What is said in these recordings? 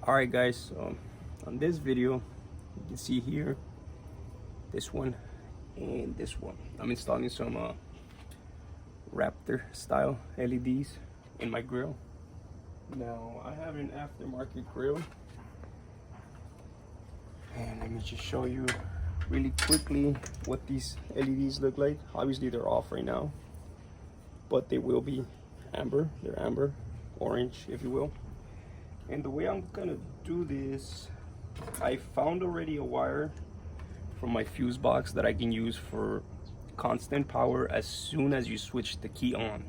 Alright guys, so on this video you can see here this one and this one. I'm installing some Raptor style LEDs in my grill. Now I have an aftermarket grill, and let me just show you really quickly what these LEDs look like. Obviously they're off right now, but they will be amber. They're amber, orange if you will. And the way I'm gonna do this, I found already a wire from my fuse box that I can use for constant power as soon as you switch the key on.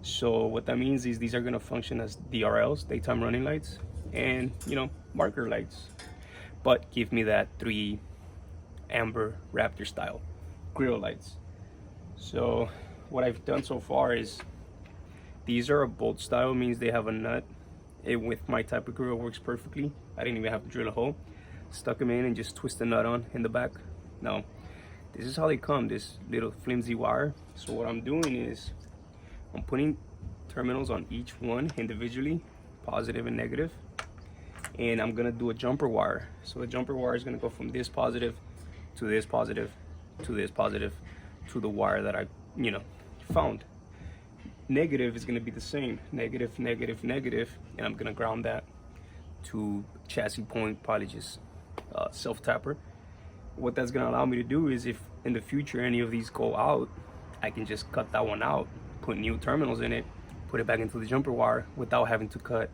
So what that means is these are gonna function as DRLs, daytime running lights, and marker lights, but give me that 3 amber Raptor style grill lights. So what I've done so far is these are a bolt style, means they have a nut. It, with my type of grill, works perfectly. I didn't even have to drill a hole. Stuck them in and just twist the nut on in the back. Now, this is how they come, this little flimsy wire. So what I'm doing is I'm putting terminals on each one individually, positive and negative. And I'm gonna do a jumper wire. So the jumper wire is gonna go from this positive to this positive to this positive to the wire that I, found. Negative is going to be the same, negative, negative, negative, and I'm going to ground that to chassis point, probably just self tapper. What that's going to allow me to do is, if in the future any of these go out, I can just cut that one out, put new terminals in it, put it back into the jumper wire without having to cut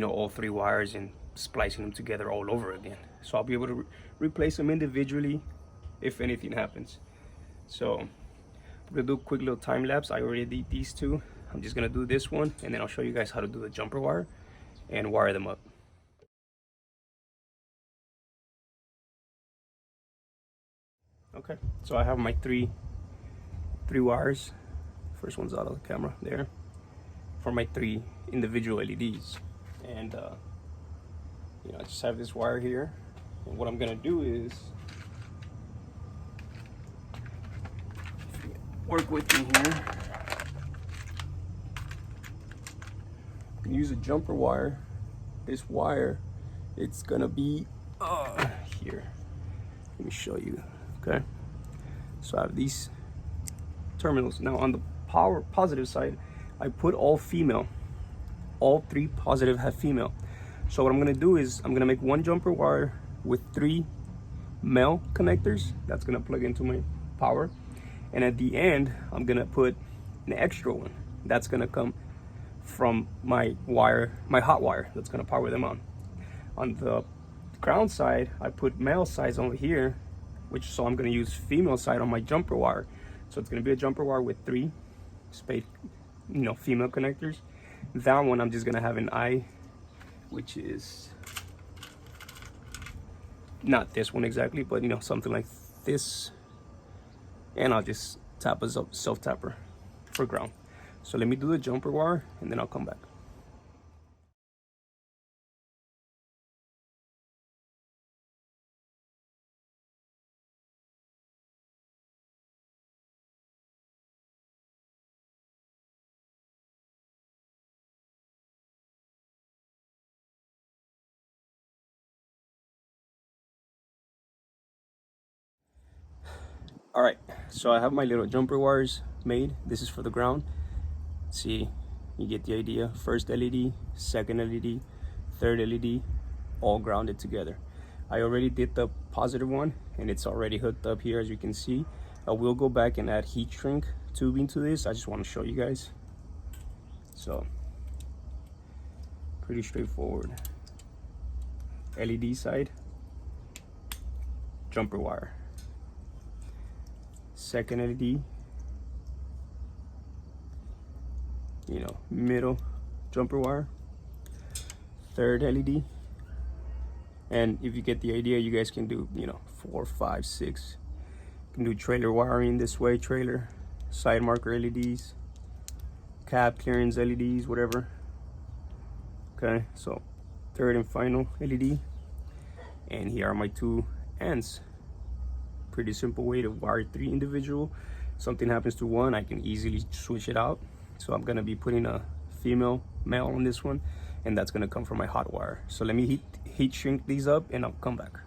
all 3 wires and splicing them together all over again. So I'll be able to replace them individually if anything happens. So I'm gonna do a quick little time lapse. I already did these 2. I'm just gonna do this one, and then I'll show you guys how to do the jumper wire and wire them up. Okay, so I have my three wires. First one's out of the camera there, for my 3 individual LEDs. And I just have this wire here, and what I'm gonna do is work with me here. Use a jumper wire. This wire, it's gonna be here. Let me show you. Okay, so I have these terminals. Now on the power positive side, I put all female. All 3 positive have female. So what I'm gonna do is I'm gonna make 1 jumper wire with 3 male connectors. That's gonna plug into my power. And at the end, I'm gonna put an extra one. That's gonna come from my wire, my hot wire, that's gonna power them on. On the ground side, I put male sides over here, so I'm gonna use female side on my jumper wire. So it's gonna be a jumper wire with 3 female connectors. That one, I'm just gonna have an eye, which is not this one exactly, but something like this. And I'll just tap a self tapper for ground. So let me do the jumper wire, and then I'll come back. All right, so I have my little jumper wires made. This is for the ground. See, you get the idea. First LED, second LED, third LED, all grounded together. I already did the positive one, and it's already hooked up here, as you can see. I will go back and add heat shrink tubing to this. I just want to show you guys. So pretty straightforward. LED side, jumper wire. Second LED, middle jumper wire. Third LED, and if you get the idea, you guys can do 4, 5, 6. You can do trailer wiring this way, trailer, side marker LEDs, cab clearance LEDs, whatever. Okay, so third and final LED, and here are my 2 ends. Pretty simple way to wire 3 individual. Something happens to one, I can easily switch it out. So I'm gonna be putting a female male on this one, and that's gonna come from my hot wire. So let me heat shrink these up and I'll come back.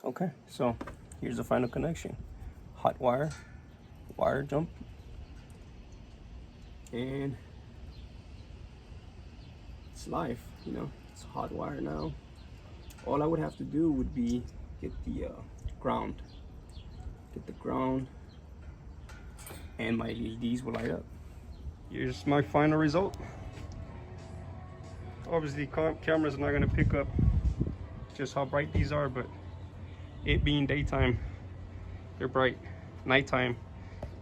Okay, so here's the final connection. Hot wire, wire jump, and it's live, you know, it's hot wire now. All I would have to do would be get the ground, and my LEDs will light up. Here's my final result. Obviously, camera's not gonna pick up just how bright these are, but it being daytime, they're bright. Nighttime,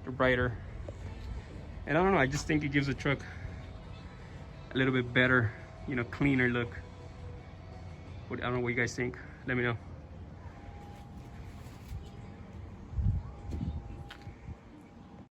they're brighter. And I don't know, I just think it gives the truck a little bit better, you know, cleaner look. I don't know what you guys think. Let me know.